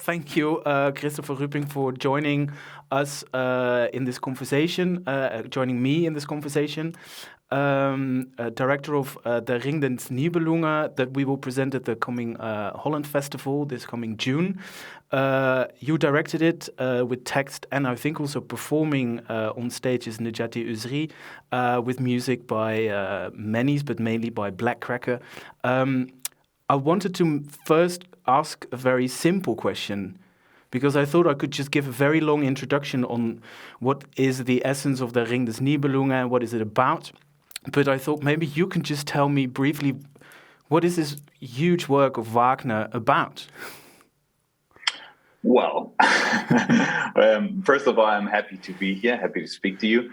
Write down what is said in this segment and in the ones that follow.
thank you, Christopher Rüping, for joining us in this conversation, joining me in this conversation. Director of the Ring des Nibelungen that we will present at the coming Holland Festival this coming June. You directed it with text and I think also performing on stage is Nejati Uzri with music by Menis, but mainly by Black Cracker. I wanted to first ask a very simple question, because I thought I could just give a very long introduction on what is the essence of the Ring des Nibelungen, what is it about. But I thought maybe you can just tell me briefly, what is this huge work of Wagner about? Well, first of all, I'm happy to be here, happy to speak to you.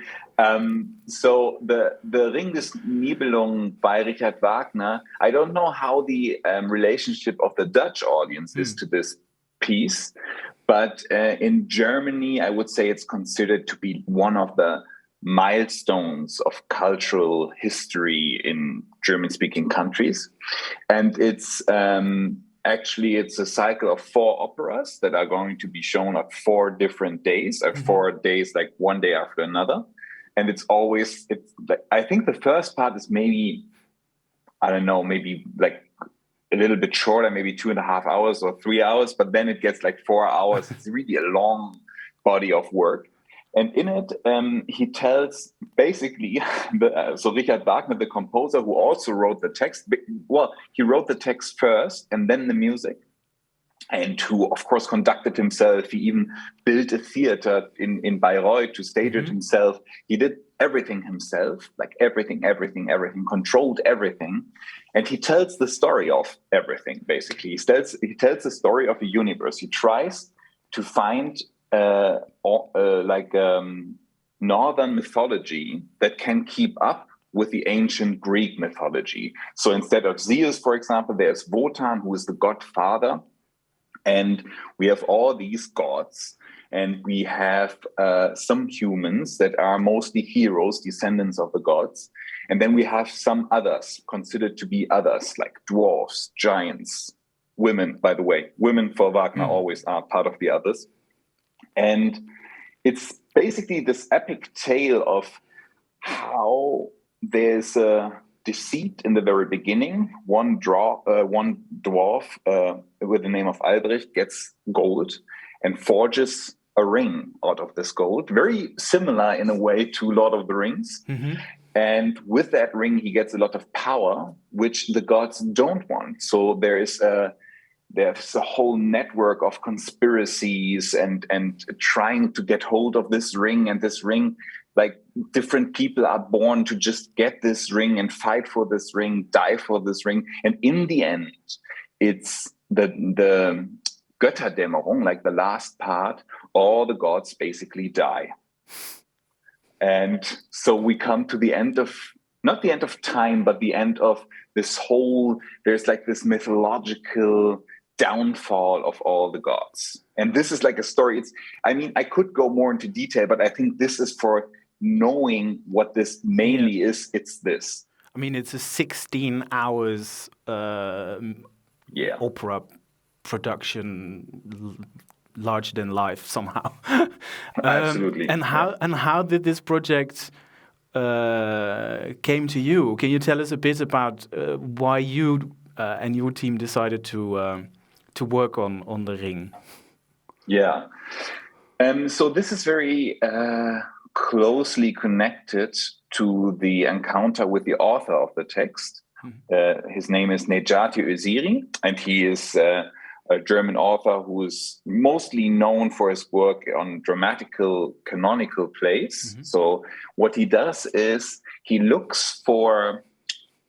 So the Ring des Nibelungen by Richard Wagner, I don't know how the relationship of the Dutch audience is to this piece, but in Germany, I would say it's considered to be one of the milestones of cultural history in German-speaking countries. And it's actually, it's a cycle of 4 operas that are going to be shown on 4 different days, or 4 days, like one day after another. And it's I think the first part is maybe, I don't know, maybe like a little bit shorter, maybe 2.5 hours or 3 hours, but then it gets like 4 hours. It's really a long body of work. And in it, he tells basically, so Richard Wagner, the composer who also wrote the text, well, he wrote the text first and then the music, and who, of course, conducted himself. He even built a theater in Bayreuth to stage it himself. He did everything himself, like everything, controlled everything. And he tells the story of everything, basically. He tells the story of a universe. He tries to find northern mythology that can keep up with the ancient Greek mythology. So instead of Zeus, for example, there's Wotan, who is the godfather. And we have all these gods, and we have some humans that are mostly heroes, descendants of the gods. And then we have some others, considered to be others, like dwarves, giants, women, by the way. Women for Wagner always are part of the others. And it's basically this epic tale of how there's a deceit in the very beginning. One dwarf with the name of Albrecht gets gold and forges a ring out of this gold, very similar in a way to Lord of the Rings. And with that ring, he gets a lot of power, which the gods don't want. So there's a whole network of conspiracies and trying to get hold of this ring. And this ring, like different people are born to just get this ring and fight for this ring, die for this ring. And in the end, it's the Götterdämmerung, like the last part, all the gods basically die. And so we come to the end of, not the end of time, but the end of this whole, there's like this mythological downfall of all the gods. And this is like a story. I could go more into detail, but I think this is for knowing what this mainly is. It's this. I mean, it's a 16 hours opera production, larger than life somehow. Absolutely. And how did this project came to you? Can you tell us a bit about why you and your team decided to work on the Ring? Yeah. So this is very closely connected to the encounter with the author of the text. His name is Nejati Öziri, and he is a German author who is mostly known for his work on dramatical canonical plays. So what he does is he looks for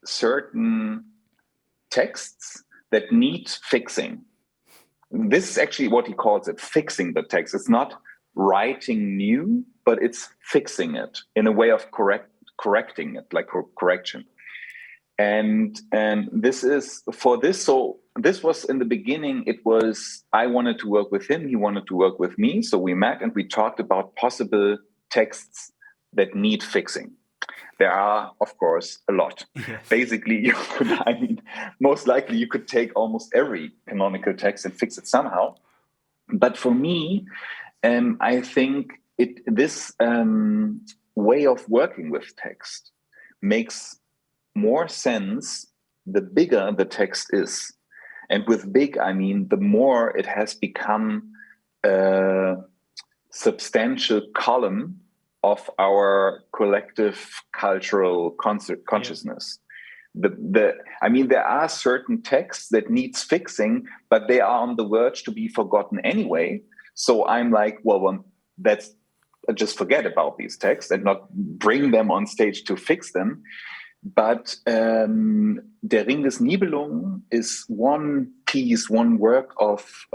certain texts that need fixing. This is actually what he calls it, fixing the text. It's not writing new, but it's fixing it in a way of correcting it, like correction. And this is for this. So this was in the beginning, I wanted to work with him. He wanted to work with me. So we met and we talked about possible texts that need fixing. There are, of course, a lot. Yes. Basically, most likely you could take almost every canonical text and fix it somehow. But for me, I think this way of working with text makes more sense the bigger the text is. And with big, I mean the more it has become a substantial column of our collective cultural consciousness. I mean, there are certain texts that needs fixing, but they are on the verge to be forgotten anyway. So I'm like, well, let's just forget about these texts and not bring them on stage to fix them. But Der Ring des Nibelungen is one piece, one work of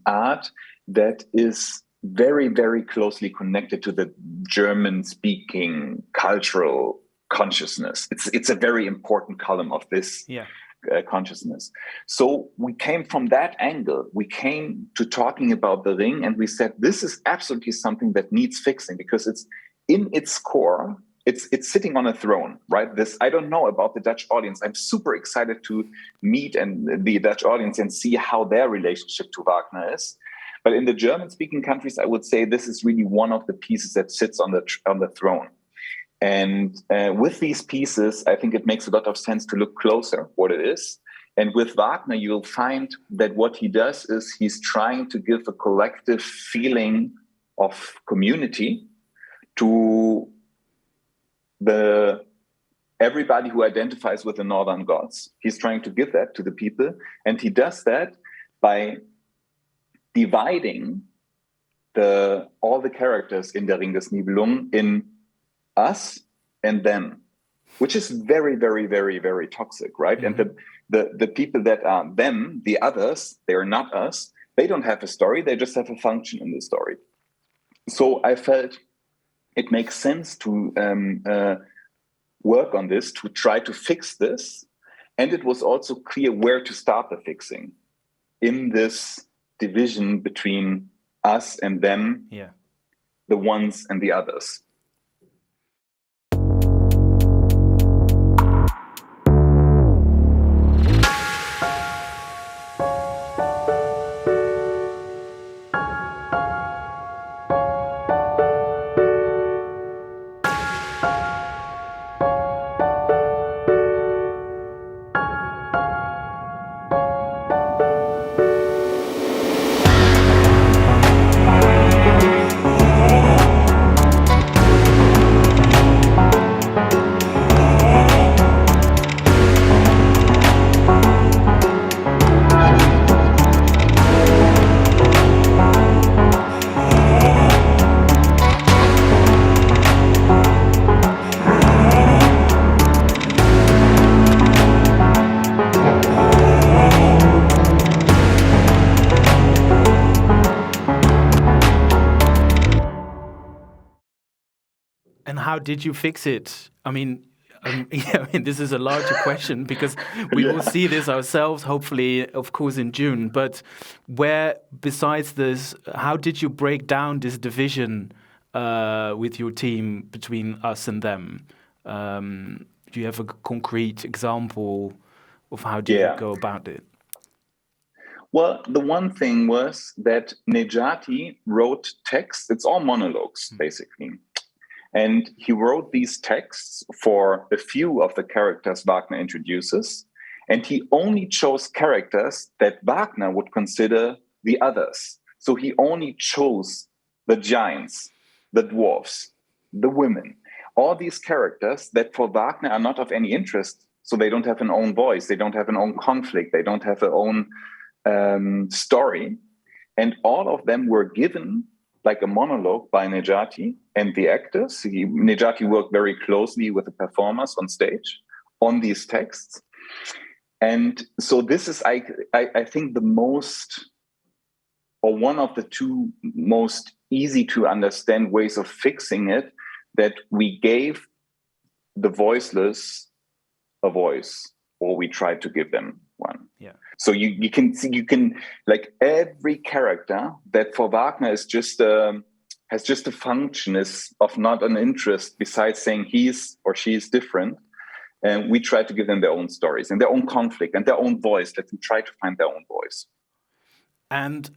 art that is very, very closely connected to the German-speaking cultural consciousness. It's a very important column of this consciousness. So we came from that angle. We came to talking about the ring, and we said this is absolutely something that needs fixing because it's in its core. It's sitting on a throne, right? This I don't know about the Dutch audience. I'm super excited to meet the Dutch audience and see how their relationship to Wagner is. But in the German-speaking countries, I would say this is really one of the pieces that sits on the throne. And with these pieces, I think it makes a lot of sense to look closer what it is. And with Wagner, you'll find that what he does is he's trying to give a collective feeling of community to everybody who identifies with the northern gods. He's trying to give that to the people. And he does that by dividing all the characters in Der Ring des Nibelungen in us and them, which is very, very, very, very toxic, right? Mm-hmm. And the people that are them, the others, they're not us. They don't have a story. They just have a function in the story. So I felt it makes sense to work on this, to try to fix this. And it was also clear where to start the fixing in this division between us and them, the ones and the others. And how did you fix it? I mean, this is a larger question because we will see this ourselves, hopefully, of course, in June. But besides this, how did you break down this division with your team between us and them? Do you have a concrete example of how do you go about it? Well, the one thing was that Nejati wrote texts. It's all monologues, basically. And he wrote these texts for a few of the characters Wagner introduces. And he only chose characters that Wagner would consider the others. So he only chose the giants, the dwarfs, the women, all these characters that for Wagner are not of any interest. So they don't have an own voice. They don't have an own conflict. They don't have their own story. And all of them were given like a monologue by Nejati and the actors. Nejati worked very closely with the performers on stage on these texts. And so this is, I think, the most, or one of the two most easy to understand ways of fixing it, that we gave the voiceless a voice, or we tried to give them one. Yeah. So you can see, like every character that for Wagner is has just a function, is of not an interest besides saying he's or she is different. And we try to give them their own stories and their own conflict and their own voice. Let them try to find their own voice. And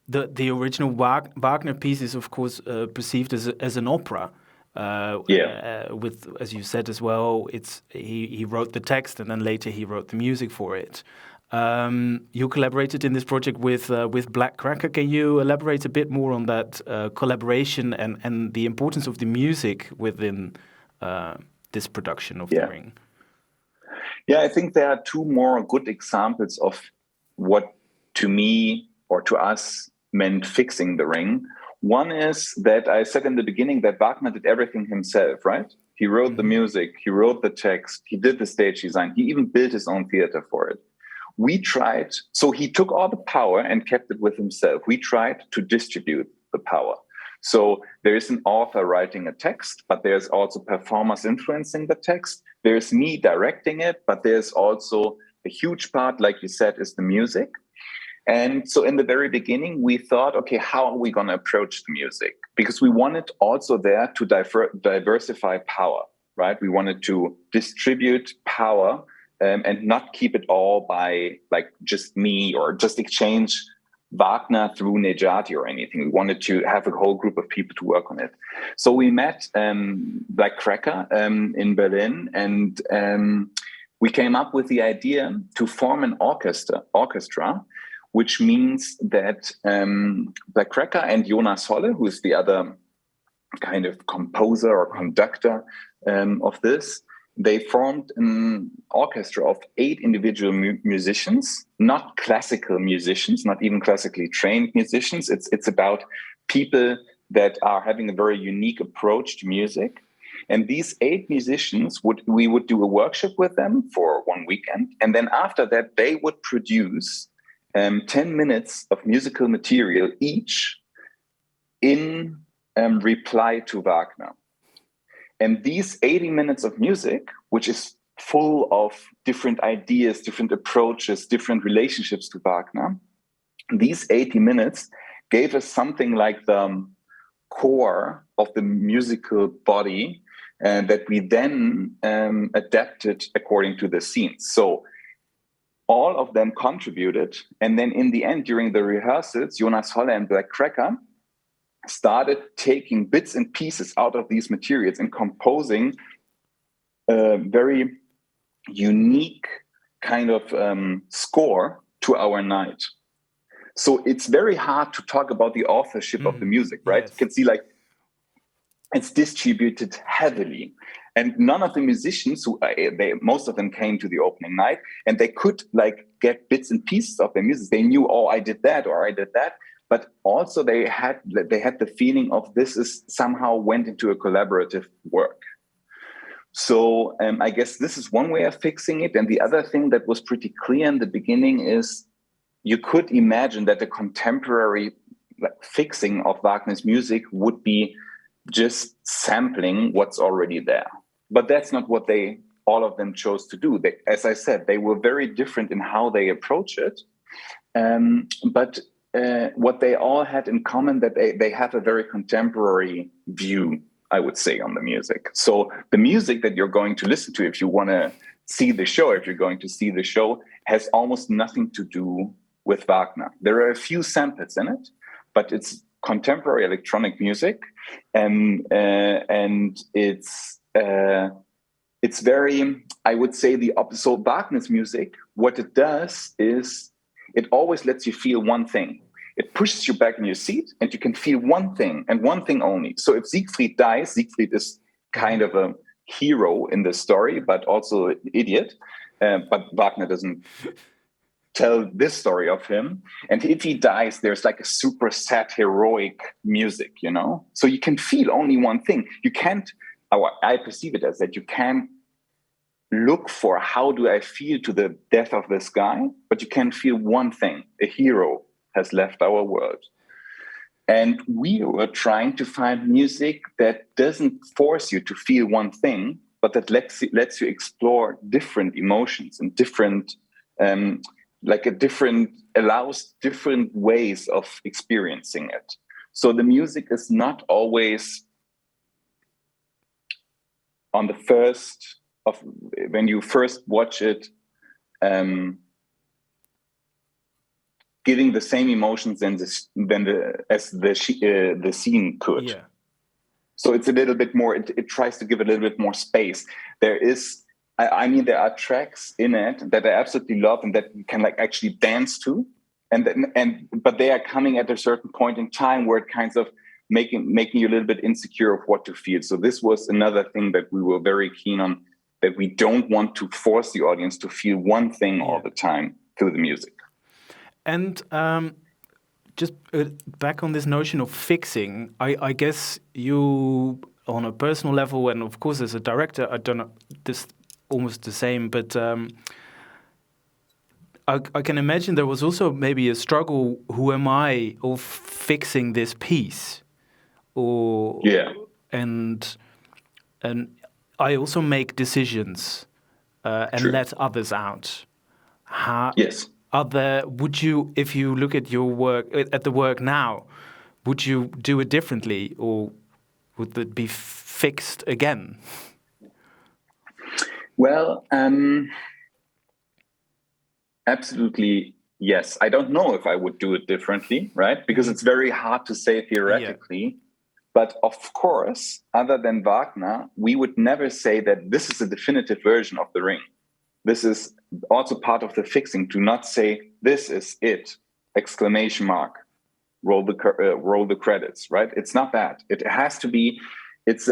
the original Wagner piece is, of course, perceived as an opera. With, as you said as well, he wrote the text and then later he wrote the music for it. You collaborated in this project with Black Cracker. Can you elaborate a bit more on that collaboration and the importance of the music within this production of The Ring? Yeah, I think there are two more good examples of what to me or to us meant fixing The Ring. One is that I said in the beginning that Wagner did everything himself, right? He wrote the music, he wrote the text, he did the stage design, he even built his own theater for it. So he took all the power and kept it with himself. We tried to distribute the power. So there is an author writing a text, but there's also performers influencing the text. There's me directing it, but there's also a huge part, like you said, is the music. And so in the very beginning, we thought, okay, how are we going to approach the music? Because we wanted also there to diversify power, right? We wanted to distribute power and not keep it all by like just me or just exchange Wagner through Nejati or anything. We wanted to have a whole group of people to work on it. So we met Black Cracker in Berlin, and we came up with the idea to form an orchestra, which means that Black Cracker and Jonas Holle, who is the other kind of composer or conductor of this, they formed an orchestra of 8 individual musicians, not classical musicians, not even classically trained musicians. It's about people that are having a very unique approach to music. And these 8 musicians, we would do a workshop with them for 1 weekend. And then after that, they would produce 10 minutes of musical material each in reply to Wagner. And these 80 minutes of music, which is full of different ideas, different approaches, different relationships to Wagner, these 80 minutes gave us something like the core of the musical body that we then adapted according to the scenes. So all of them contributed. And then in the end, during the rehearsals, Jonas Holle and Black Cracker started taking bits and pieces out of these materials and composing a very unique kind of score to our night. So it's very hard to talk about the authorship of the music, right? Yes. You can see like it's distributed heavily. And none of the musicians, most of them came to the opening night, and they could like get bits and pieces of their music. They knew, oh, I did that or I did that. But also they had the feeling of this is somehow went into a collaborative work. So I guess this is one way of fixing it. And the other thing that was pretty clear in the beginning is you could imagine that the contemporary fixing of Wagner's music would be just sampling what's already there. But that's not what all of them chose to do. As I said, they were very different in how they approach it. But what they all had in common that they have a very contemporary view, I would say, on the music. So the music that you're going to listen to, if you want to see the show, if you're going to see the show, has almost nothing to do with Wagner. There are a few samples in it, but it's contemporary electronic music, and it's very, I would say, the opposite. So Wagner's music, what it does is it always lets you feel one thing. It pushes you back in your seat and you can feel one thing and one thing only. So if Siegfried dies, Siegfried is kind of a hero in the story, but also an idiot. But Wagner doesn't tell this story of him. And if he dies, there's like a super sad, heroic music, you know? So you can feel only one thing. You can't, I perceive it as that you can look for how do I feel to the death of this guy, but you can feel one thing: a hero has left our world. And we were trying to find music that doesn't force you to feel one thing, but that lets you explore different emotions and different, allows different ways of experiencing it. So the music is not always on the first of when you first watch it, giving the same emotions as the scene could. Yeah. So it's a little bit more. It tries to give a little bit more space. There are tracks in it that I absolutely love and that you can like actually dance to, but they are coming at a certain point in time where it kind of making you a little bit insecure of what to feel. So this was another thing that we were very keen on, that we don't want to force the audience to feel one thing all the time through the music. And just back on this notion of fixing, I guess you, on a personal level, and of course as a director, I don't know, this almost the same, but I can imagine there was also maybe a struggle, who am I, of fixing this piece? And I also make decisions and let others out. Yes. Would you, if you look at your work, at the work now, would you do it differently, or would it be fixed again? Well, absolutely yes. I don't know if I would do it differently, right? Because it's very hard to say theoretically. Yeah. But of course, other than Wagner, we would never say that this is a definitive version of The Ring. This is also part of the fixing, to not say, this is it, ! Roll the credits, right? It's not that. It has to be, it's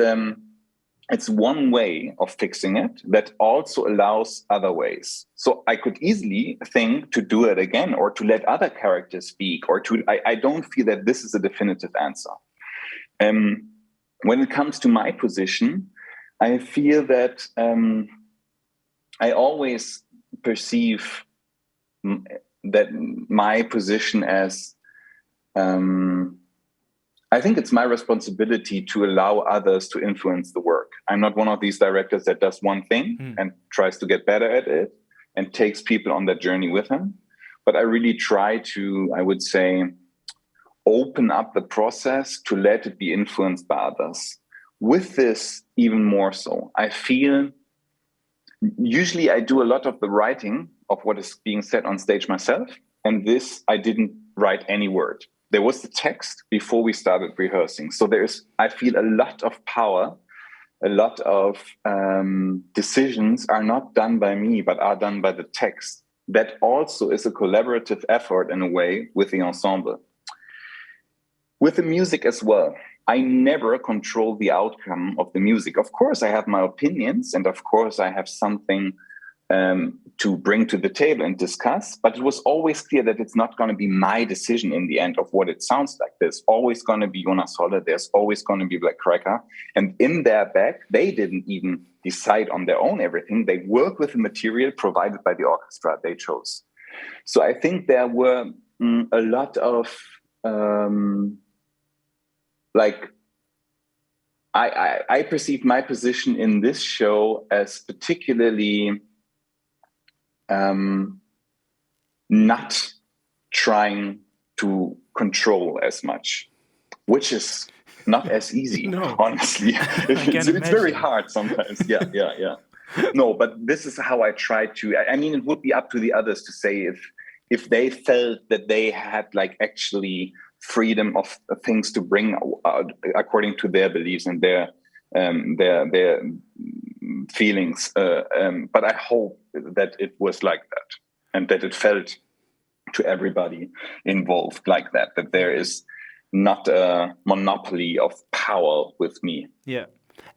one way of fixing it that also allows other ways. So I could easily think to do it again, or to let other characters speak, or I don't feel that this is a definitive answer. When it comes to my position, I feel that I always perceive that my position as I think it's my responsibility to allow others to influence the work. I'm not one of these directors that does one thing and tries to get better at it and takes people on that journey with him. But I really try to, I would say, open up the process to let it be influenced by others. With this, even more so, I feel usually I do a lot of the writing of what is being said on stage myself. And this, I didn't write any word. There was the text before we started rehearsing. So I feel a lot of power, a lot of decisions are not done by me, but are done by the text. That also is a collaborative effort in a way with the ensemble. With the music as well, I never control the outcome of the music. Of course, I have my opinions, and of course, I have something to bring to the table and discuss. But it was always clear that it's not going to be my decision in the end of what it sounds like. There's always going to be Jonas Holle. There's always going to be Black Cracker. And in their back, they didn't even decide on their own everything. They worked with the material provided by the orchestra they chose. So I think there were a lot of I perceive my position in this show as particularly not trying to control as much, which is not as easy, honestly. It's very hard sometimes. Yeah. No, but this is how I try to. I mean, it would be up to the others to say if they felt that they had actually freedom of things to bring according to their beliefs and their feelings. But I hope that it was like that, and that it felt to everybody involved like that there is not a monopoly of power with me. Yeah.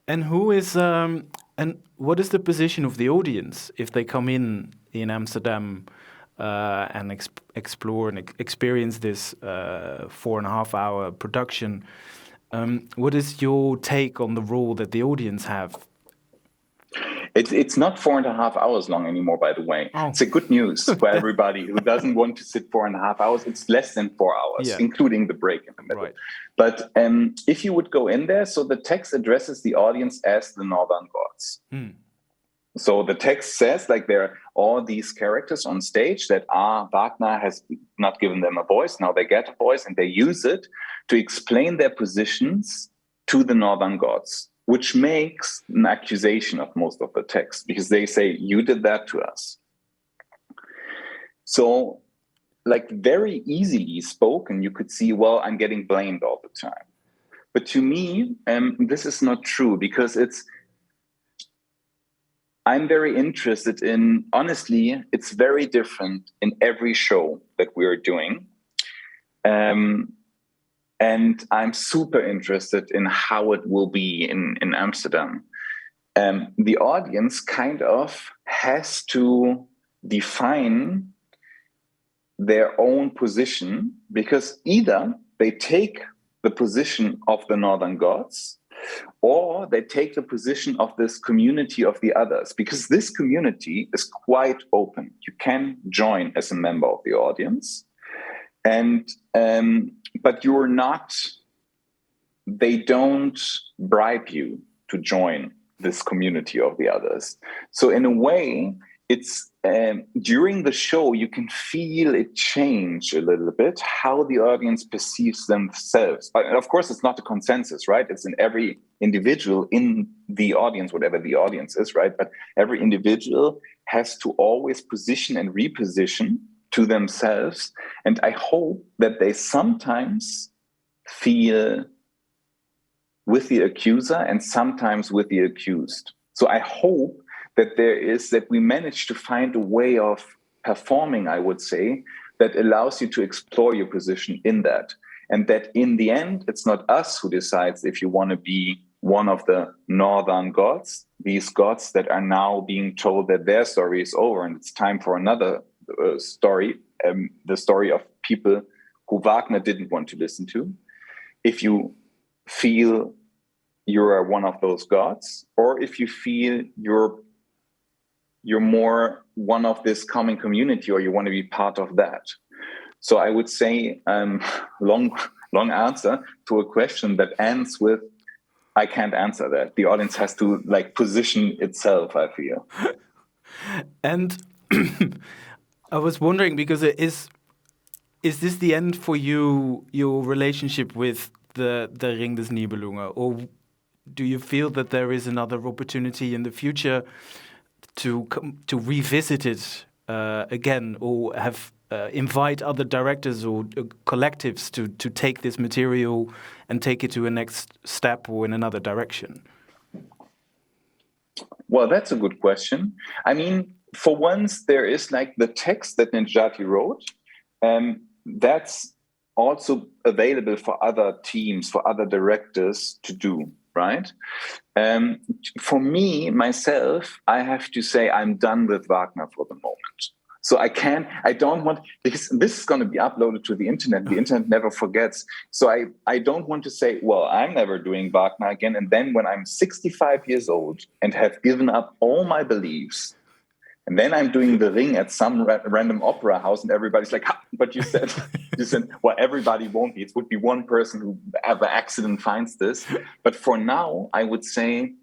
And who is and what is the position of the audience if they come in Amsterdam and explore and experience this 4.5 hour production? What is your take on the role that the audience have? It's not 4.5 hours long anymore, by the way. Oh. It's a good news for everybody who doesn't want to sit 4.5 hours. It's less than 4 hours, including the break in the middle. Right. But if you would go in there, so the text addresses the audience as the Northern Gods. So the text says there are all these characters on stage that Wagner has not given them a voice. Now they get a voice and they use it to explain their positions to the Northern Gods, which makes an accusation of most of the text, because they say, you did that to us. So like very easily spoken, you could see, well, I'm getting blamed all the time. But to me, this is not true, because I'm very interested in, honestly, it's very different in every show that we're doing. And I'm super interested in how it will be in Amsterdam. The audience kind of has to define their own position, because either they take the position of the Northern Gods, or they take the position of this community of the others, because this community is quite open. You can join as a member of the audience, and but you're not. They don't bribe you to join this community of the others. So in a way, it's during the show you can feel it change a little bit how the audience perceives themselves. But of course, it's not a consensus, right? It's in every individual in the audience, whatever the audience is, right? But every individual has to always position and reposition to themselves. And I hope that they sometimes feel with the accuser and sometimes with the accused. So I hope that we manage to find a way of performing, I would say, that allows you to explore your position in that. And that in the end, it's not us who decides if you want to be one of the Northern Gods, these gods that are now being told that their story is over and it's time for another story, the story of people who Wagner didn't want to listen to. If you feel you are one of those gods, or if you feel you're more one of this common community, or you want to be part of that. So I would say, long answer to a question that ends with, I can't answer that. The audience has to position itself, I feel. And I was wondering, because is this the end for you, your relationship with the Ring des Nibelungen, or do you feel that there is another opportunity in the future to revisit it again, or have invite other directors or collectives to take this material and take it to a next step or in another direction? Well, that's a good question. I mean, for once, there is the text that Nejati wrote, that's also available for other teams, for other directors to do, right? For me, myself, I have to say I'm done with Wagner for the moment. So I don't want, because this is going to be uploaded to the internet. The internet never forgets. So I don't want to say, well, I'm never doing Wagner again. And then when I'm 65 years old and have given up all my beliefs, and then I'm doing the Ring at some random opera house, and everybody's like, ha, but you said, well, everybody won't be. It would be one person who, by accident, finds this. But for now, I would say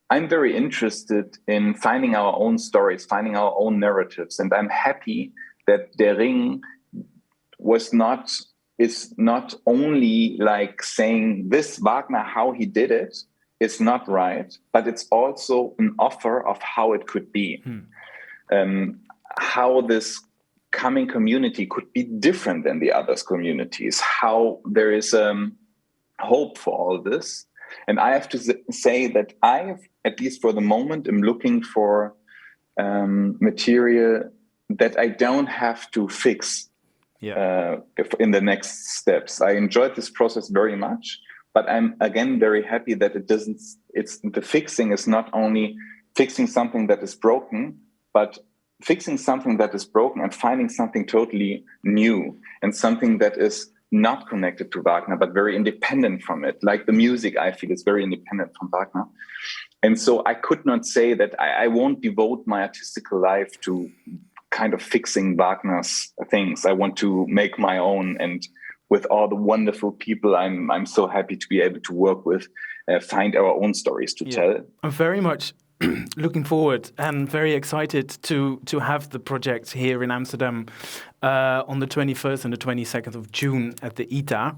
I'm very interested in finding our own stories, finding our own narratives. And I'm happy that Der Ring is not only saying this Wagner, how he did it, is not right, but it's also an offer of how it could be. How this coming community could be different than the others communities, how there is hope for all this. And I have to say that I, at least for the moment, am looking for material that I don't have to fix in the next steps. I enjoyed this process very much, but I'm again very happy that the fixing is not only fixing something that is broken, but fixing something that is broken and finding something totally new and something that is not connected to Wagner, but very independent from it. Like the music, I feel, is very independent from Wagner. And so I could not say that I won't devote my artistical life to kind of fixing Wagner's things. I want to make my own, and with all the wonderful people I'm so happy to be able to work with, find our own stories to tell. I'm very much looking forward and very excited to have the project here in Amsterdam on the 21st and the 22nd of June at the ITA.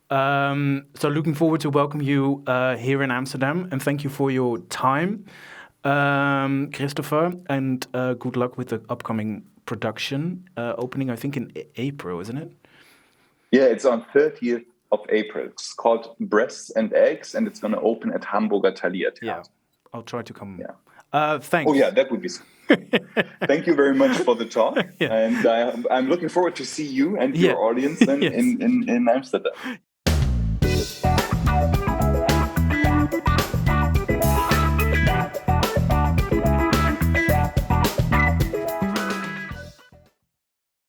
So looking forward to welcome you here in Amsterdam, and thank you for your time, Christopher, and good luck with the upcoming production opening, I think, in April, isn't it? Yeah, it's on 30th of April. It's called Breasts and Eggs, and it's going to open at Hamburger Thalia Theater. Yeah, I'll try to come. Yeah. Thanks. Oh, yeah, that would be Thank you very much for the talk. And I'm looking forward to see you and your audience in Amsterdam.